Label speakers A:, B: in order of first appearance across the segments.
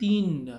A: 3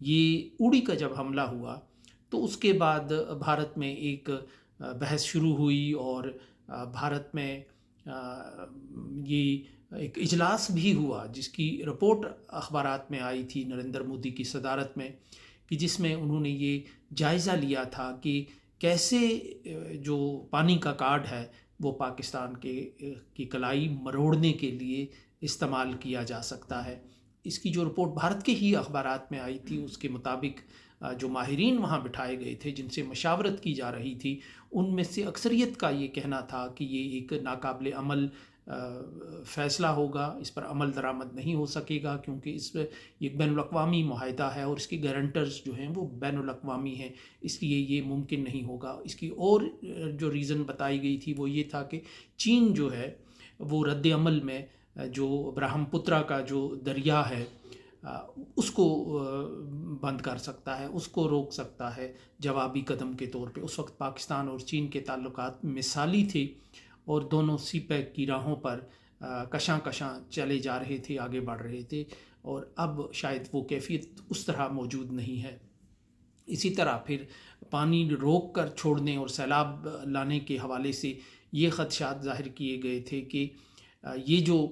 A: یہ اڑی کا جب حملہ ہوا تو اس کے بعد بھارت میں ایک بحث شروع ہوئی، اور بھارت میں یہ ایک اجلاس بھی ہوا جس کی رپورٹ اخبارات میں آئی تھی نریندر مودی کی صدارت میں، کہ جس میں انہوں نے یہ جائزہ لیا تھا کہ کیسے جو پانی کا کارڈ ہے وہ پاکستان کی کلائی مروڑنے کے لیے استعمال کیا جا سکتا ہے۔ اس کی جو رپورٹ بھارت کے ہی اخبارات میں آئی تھی، اس کے مطابق جو ماہرین وہاں بٹھائے گئے تھے جن سے مشاورت کی جا رہی تھی، ان میں سے اکثریت کا یہ کہنا تھا کہ یہ ایک ناقابل عمل فیصلہ ہوگا، اس پر عمل درآمد نہیں ہو سکے گا، کیونکہ اس پہ ایک بین الاقوامی معاہدہ ہے اور اس کی گارنٹرز جو ہیں وہ بین الاقوامی ہیں، اس لیے یہ ممکن نہیں ہوگا۔ اس کی اور جو ریزن بتائی گئی تھی وہ یہ تھا کہ چین جو ہے وہ رد عمل میں جو برہم پترا کا جو دریا ہے اس کو بند کر سکتا ہے، اس کو روک سکتا ہے جوابی قدم کے طور پہ۔ اس وقت پاکستان اور چین کے تعلقات مثالی تھے اور دونوں سی پیک کی راہوں پر کشاں کشاں چلے جا رہے تھے، آگے بڑھ رہے تھے، اور اب شاید وہ کیفیت اس طرح موجود نہیں ہے۔ اسی طرح پھر پانی روک کر چھوڑنے اور سیلاب لانے کے حوالے سے یہ خدشات ظاہر کیے گئے تھے کہ یہ جو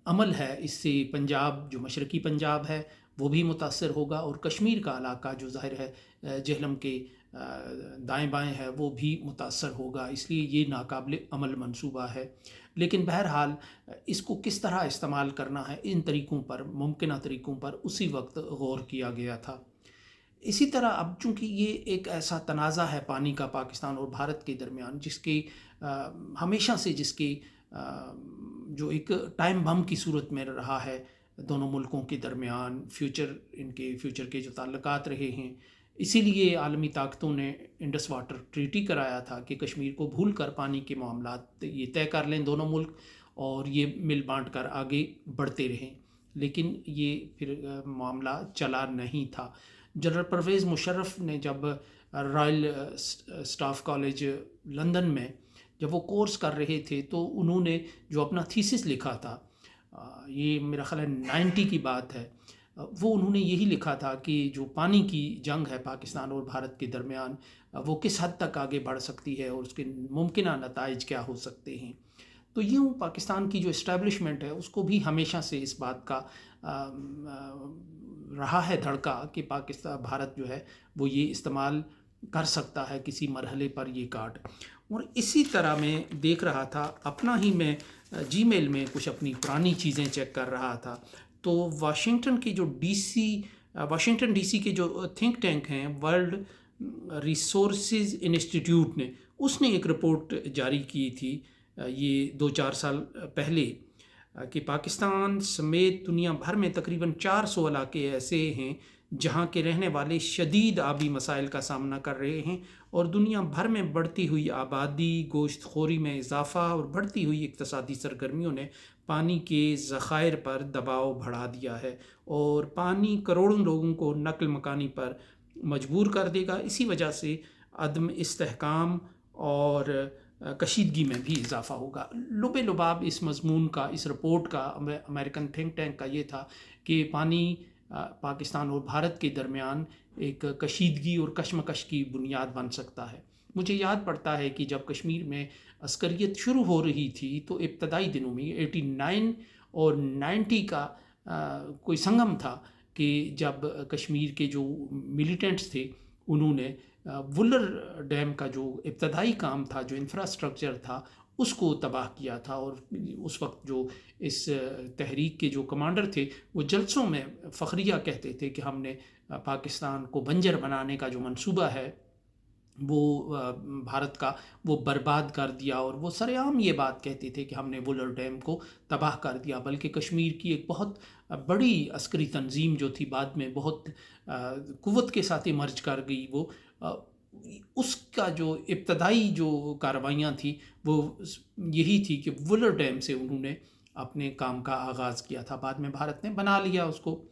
A: عمل ہے اس سے پنجاب، جو مشرقی پنجاب ہے وہ بھی متاثر ہوگا، اور کشمیر کا علاقہ جو ظاہر ہے جہلم کے دائیں بائیں ہے وہ بھی متاثر ہوگا، اس لیے یہ ناقابل عمل منصوبہ ہے۔ لیکن بہرحال اس کو کس طرح استعمال کرنا ہے، ان طریقوں پر، ممکنہ طریقوں پر اسی وقت غور کیا گیا تھا۔ اسی طرح اب چونکہ یہ ایک ایسا تنازع ہے پانی کا پاکستان اور بھارت کے درمیان، جس کے ہمیشہ سے جس کے جو ایک ٹائم بم کی صورت میں رہا ہے دونوں ملکوں کے درمیان، ان کے فیوچر کے جو تعلقات رہے ہیں، اسی لیے عالمی طاقتوں نے انڈس واٹر ٹریٹی کرایا تھا کہ کشمیر کو بھول کر پانی کے معاملات یہ طے کر لیں دونوں ملک اور یہ مل بانٹ کر آگے بڑھتے رہیں، لیکن یہ پھر معاملہ چلا نہیں تھا۔ جنرل پرویز مشرف نے جب رائل اسٹاف کالج لندن میں جب وہ کورس کر رہے تھے تو انہوں نے جو اپنا تھیسس لکھا تھا، یہ میرا خیال ہے 90 کی بات ہے، وہ انہوں نے یہی لکھا تھا کہ جو پانی کی جنگ ہے پاکستان اور بھارت کے درمیان وہ کس حد تک آگے بڑھ سکتی ہے اور اس کے ممکنہ نتائج کیا ہو سکتے ہیں۔ تو یوں پاکستان کی جو اسٹیبلشمنٹ ہے اس کو بھی ہمیشہ سے اس بات کا رہا ہے دھڑکا کہ پاکستان، بھارت جو ہے وہ یہ استعمال کر سکتا ہے کسی مرحلے پر یہ کارڈ۔ اور اسی طرح میں دیکھ رہا تھا اپنا ہی، میں جی میل میں کچھ اپنی پرانی چیزیں چیک کر رہا تھا، تو واشنگٹن ڈی سی کے جو تھنک ٹینک ہیں ورلڈ ریسورسز انسٹیٹیوٹ نے، اس نے ایک رپورٹ جاری کی تھی یہ 2-4 سال پہلے، کہ پاکستان سمیت دنیا بھر میں تقریباً 400 علاقے ایسے ہیں جہاں کے رہنے والے شدید آبی مسائل کا سامنا کر رہے ہیں، اور دنیا بھر میں بڑھتی ہوئی آبادی، گوشت خوری میں اضافہ اور بڑھتی ہوئی اقتصادی سرگرمیوں نے پانی کے ذخائر پر دباؤ بڑھا دیا ہے، اور پانی کروڑوں لوگوں کو نقل مکانی پر مجبور کر دے گا۔ اسی وجہ سے عدم استحکام اور کشیدگی میں بھی اضافہ ہوگا۔ لب لباب اس مضمون کا، اس رپورٹ کا، امریکن تھنک ٹینک کا یہ تھا کہ پانی پاکستان اور بھارت کے درمیان ایک کشیدگی اور کشمکش کی بنیاد بن سکتا ہے۔ مجھے یاد پڑتا ہے کہ جب کشمیر میں عسکریت شروع ہو رہی تھی تو ابتدائی دنوں میں 89 اور 90 کا کوئی سنگم تھا کہ جب کشمیر کے جو ملیٹنٹس تھے انہوں نے وولر ڈیم کا جو ابتدائی کام تھا، جو انفراسٹرکچر تھا، اس کو تباہ کیا تھا، اور اس وقت جو اس تحریک کے جو کمانڈر تھے وہ جلسوں میں فخریہ کہتے تھے کہ ہم نے پاکستان کو بنجر بنانے کا جو منصوبہ ہے وہ بھارت کا، وہ برباد کر دیا، اور وہ سر عام یہ بات کہتے تھے کہ ہم نے وولر ڈیم کو تباہ کر دیا۔ بلکہ کشمیر کی ایک بہت بڑی عسکری تنظیم جو تھی بعد میں بہت قوت کے ساتھ ایمرج کر گئی، وہ اس کا جو ابتدائی جو کارروائیاں تھیں وہ یہی تھی کہ وولر ڈیم سے انہوں نے اپنے کام کا آغاز کیا تھا، بعد میں بھارت نے بنا لیا اس کو۔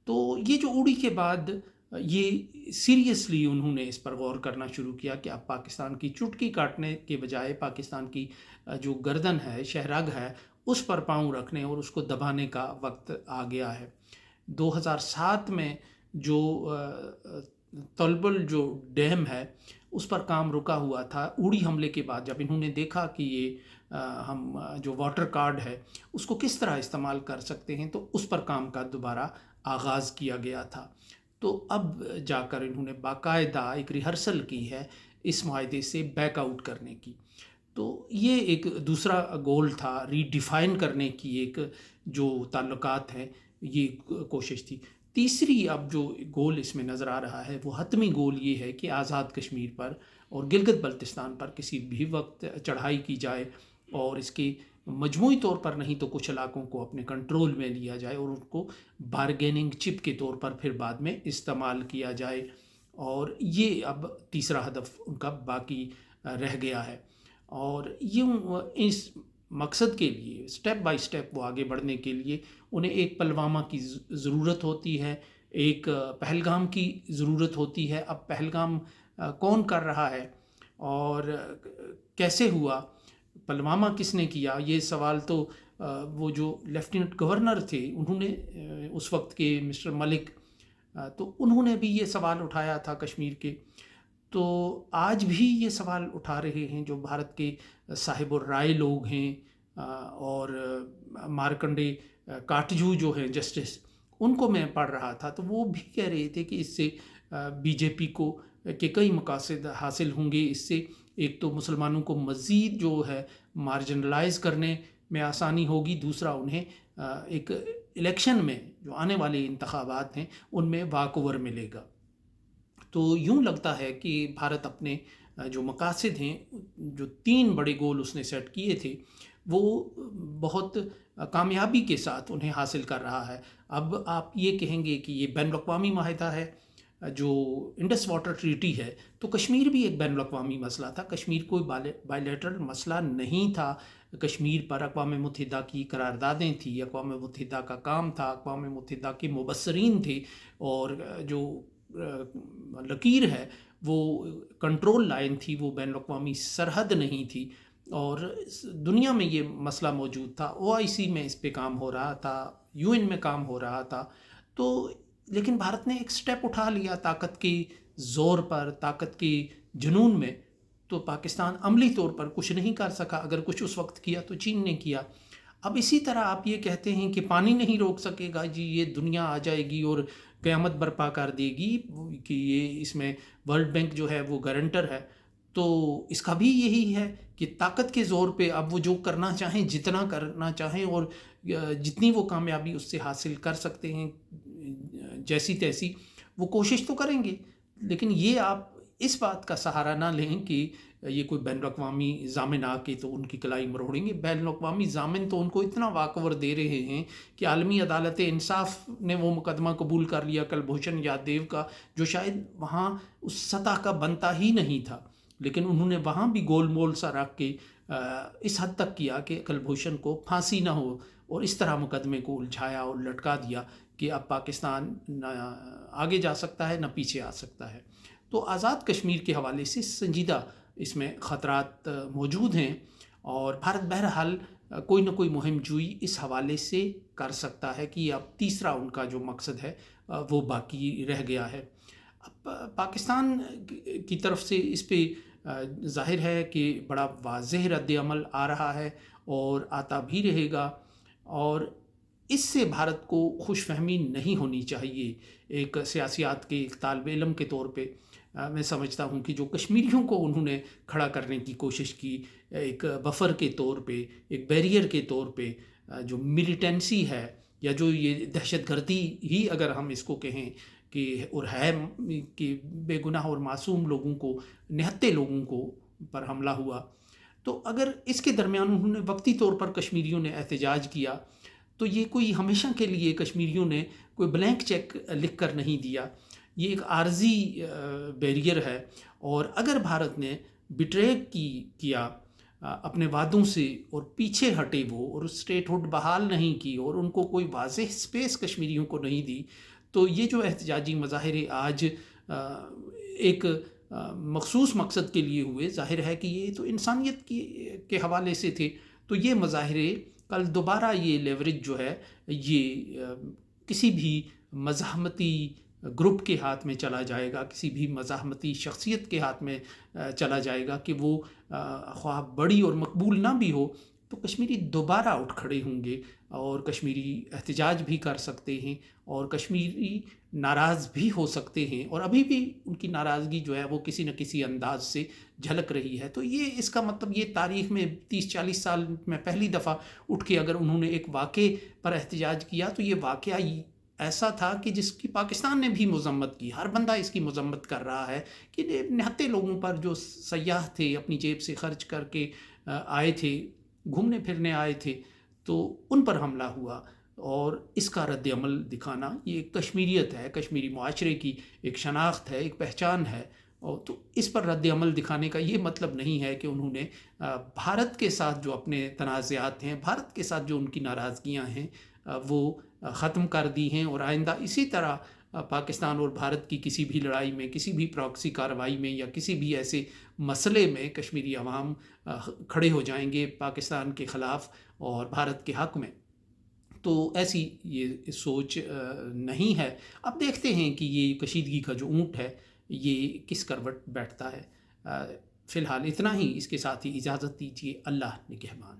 A: تو یہ جو اڑی کے بعد یہ سیریسلی انہوں نے اس پر غور کرنا شروع کیا کہ اب پاکستان کی چٹکی کاٹنے کے بجائے پاکستان کی جو گردن ہے، شہرگ ہے، اس پر پاؤں رکھنے اور اس کو دبانے کا وقت آ گیا ہے۔ 2007 میں جو تلبل جو ڈیم ہے اس پر کام رکا ہوا تھا اڑی حملے کے بعد، جب انہوں نے دیکھا کہ یہ ہم جو واٹر کارڈ ہے اس کو کس طرح استعمال کر سکتے ہیں، تو اس پر کام کا دوبارہ آغاز کیا گیا تھا۔ تو اب جا کر انہوں نے باقاعدہ ایک ریہرسل کی ہے اس معاہدے سے بیک آؤٹ کرنے کی۔ تو یہ ایک دوسرا گول تھا، ری ڈیفائن کرنے کی ایک جو تعلقات ہیں، یہ کوشش تھی۔ تیسری اب جو گول اس میں نظر آ رہا ہے وہ حتمی گول یہ ہے کہ آزاد کشمیر پر اور گلگت بلتستان پر کسی بھی وقت چڑھائی کی جائے، اور اس کے مجموعی طور پر نہیں تو کچھ علاقوں کو اپنے کنٹرول میں لیا جائے اور ان کو بارگیننگ چپ کے طور پر پھر بعد میں استعمال کیا جائے۔ اور یہ اب تیسرا ہدف ان کا باقی رہ گیا ہے، اور یوں اس مقصد کے لیے سٹیپ بائی سٹیپ وہ آگے بڑھنے کے لیے انہیں ایک پلوامہ کی ضرورت ہوتی ہے، ایک پہلگام کی ضرورت ہوتی ہے۔ اب پہلگام کون کر رہا ہے اور کیسے ہوا، پلوامہ کس نے کیا، یہ سوال تو وہ جو لیفٹیننٹ گورنر تھے انہوں نے اس وقت کے مسٹر ملک، تو انہوں نے بھی یہ سوال اٹھایا تھا کشمیر کے۔ تو آج بھی یہ سوال اٹھا رہے ہیں جو بھارت کے صاحب الرائے لوگ ہیں، اور مارکنڈے کاٹجو جو ہیں جسٹس، ان کو میں پڑھ رہا تھا تو وہ بھی کہہ رہے تھے کہ اس سے بی جے پی کو کہ کئی مقاصد حاصل ہوں گے۔ اس سے ایک تو مسلمانوں کو مزید جو ہے مارجنلائز کرنے میں آسانی ہوگی، دوسرا انہیں ایک الیکشن میں جو آنے والے انتخابات ہیں ان میں واک اوور ملے گا۔ تو یوں لگتا ہے کہ بھارت اپنے جو مقاصد ہیں، جو 3 بڑے گول اس نے سیٹ کیے تھے، وہ بہت کامیابی کے ساتھ انہیں حاصل کر رہا ہے۔ اب آپ یہ کہیں گے کہ یہ بین الاقوامی معاہدہ ہے جو انڈس واٹر ٹریٹی ہے، تو کشمیر بھی ایک بین الاقوامی مسئلہ تھا، کشمیر کوئی بائی لیٹرل مسئلہ نہیں تھا۔ کشمیر پر اقوام متحدہ کی قراردادیں تھیں، اقوام متحدہ کا کام تھا، اقوام متحدہ کے مبصرین تھے، اور جو لکیر ہے وہ کنٹرول لائن تھی، وہ بین الاقوامی سرحد نہیں تھی، اور دنیا میں یہ مسئلہ موجود تھا۔ او آئی سی میں اس پہ کام ہو رہا تھا، یو این میں کام ہو رہا تھا۔ تو لیکن بھارت نے ایک سٹیپ اٹھا لیا طاقت کے زور پر، طاقت کے جنون میں، تو پاکستان عملی طور پر کچھ نہیں کر سکا۔ اگر کچھ اس وقت کیا تو چین نے کیا۔ اب اسی طرح آپ یہ کہتے ہیں کہ پانی نہیں روک سکے گا، جی یہ دنیا آ جائے گی اور قیامت برپا کر دے گی کہ یہ اس میں ورلڈ بینک جو ہے وہ گارنٹر ہے، تو اس کا بھی یہی ہے کہ طاقت کے زور پہ اب وہ جو کرنا چاہیں، جتنا کرنا چاہیں، اور جتنی وہ کامیابی اس سے حاصل کر سکتے ہیں جیسی تیسی وہ کوشش تو کریں گے۔ لیکن یہ آپ اس بات کا سہارا نہ لیں کہ یہ کوئی بین الاقوامی ضامن آ کے تو ان کی کلائی مروڑیں گے۔ بین الاقوامی ضامن تو ان کو اتنا واک اوور دے رہے ہیں کہ عالمی عدالت انصاف نے وہ مقدمہ قبول کر لیا کلبھوشن یادیو کا، جو شاید وہاں اس سطح کا بنتا ہی نہیں تھا، لیکن انہوں نے وہاں بھی گول مول سا رکھ کے اس حد تک کیا کہ کلبھوشن کو پھانسی نہ ہو، اور اس طرح مقدمے کو الجھایا اور لٹکا دیا کہ اب پاکستان نہ آگے جا سکتا ہے نہ پیچھے آ سکتا ہے۔ تو آزاد کشمیر کے حوالے سے سنجیدہ اس میں خطرات موجود ہیں، اور بھارت بہرحال کوئی نہ کوئی مہم جوئی اس حوالے سے کر سکتا ہے کہ اب تیسرا ان کا جو مقصد ہے وہ باقی رہ گیا ہے۔ اب پاکستان کی طرف سے اس پہ ظاہر ہے کہ بڑا واضح رد عمل آ رہا ہے اور آتا بھی رہے گا، اور اس سے بھارت کو خوش فہمی نہیں ہونی چاہیے۔ ایک سیاسیات کے ایک طالب علم کے طور پہ میں سمجھتا ہوں کہ جو کشمیریوں کو انہوں نے کھڑا کرنے کی کوشش کی ایک بفر کے طور پہ، ایک بیریئر کے طور پہ، جو ملیٹنسی ہے یا جو یہ دہشت گردی ہی اگر ہم اس کو کہیں کہ اور ہے کہ بے گناہ اور معصوم لوگوں کو، نہتے لوگوں کو پر حملہ ہوا، تو اگر اس کے درمیان انہوں نے وقتی طور پر کشمیریوں نے احتجاج کیا تو یہ کوئی ہمیشہ کے لیے کشمیریوں نے کوئی بلینک چیک لکھ کر نہیں دیا، یہ ایک عارضی بیریئر ہے۔ اور اگر بھارت نے بٹرے کیا اپنے وعدوں سے اور پیچھے ہٹے وہ، اور اسٹیٹ ہوڈ بحال نہیں کی، اور ان کو کوئی واضح سپیس کشمیریوں کو نہیں دی، تو یہ جو احتجاجی مظاہرے آج ایک مخصوص مقصد کے لیے ہوئے، ظاہر ہے کہ یہ تو انسانیت کے حوالے سے تھے، تو یہ مظاہرے کل دوبارہ یہ لیوریج جو ہے یہ کسی بھی مزاحمتی گروپ کے ہاتھ میں چلا جائے گا، کسی بھی مزاحمتی شخصیت کے ہاتھ میں چلا جائے گا کہ وہ خواہ بڑی اور مقبول نہ بھی ہو، تو کشمیری دوبارہ اٹھ کھڑے ہوں گے اور کشمیری احتجاج بھی کر سکتے ہیں اور کشمیری ناراض بھی ہو سکتے ہیں، اور ابھی بھی ان کی ناراضگی جو ہے وہ کسی نہ کسی انداز سے جھلک رہی ہے۔ تو یہ اس کا مطلب یہ تاریخ میں 30-40 سال میں پہلی دفعہ اٹھ کے اگر انہوں نے ایک واقعے پر احتجاج کیا تو یہ واقعہ ایسا تھا کہ جس کی پاکستان نے بھی مذمت کی، ہر بندہ اس کی مذمت کر رہا ہے کہ نہتے لوگوں پر جو سیاح تھے اپنی جیب سے خرچ کر کے آئے تھے، گھومنے پھرنے آئے تھے، تو ان پر حملہ ہوا، اور اس کا رد عمل دکھانا یہ ایک کشمیریت ہے، کشمیری معاشرے کی ایک شناخت ہے، ایک پہچان ہے، اور تو اس پر رد عمل دکھانے کا یہ مطلب نہیں ہے کہ انہوں نے بھارت کے ساتھ جو اپنے تنازعات ہیں، بھارت کے ساتھ جو ان کی ناراضگیاں ہیں وہ ختم کر دی ہیں، اور آئندہ اسی طرح پاکستان اور بھارت کی کسی بھی لڑائی میں، کسی بھی پراکسی کارروائی میں یا کسی بھی ایسے مسئلے میں کشمیری عوام کھڑے ہو جائیں گے پاکستان کے خلاف اور بھارت کے حق میں۔ تو ایسی یہ سوچ نہیں ہے۔ اب دیکھتے ہیں کہ یہ کشیدگی کا جو اونٹ ہے یہ کس کروٹ بیٹھتا ہے۔ فی الحال اتنا ہی، اس کے ساتھ ہی اجازت دیجیے۔ اللہ نگہبان۔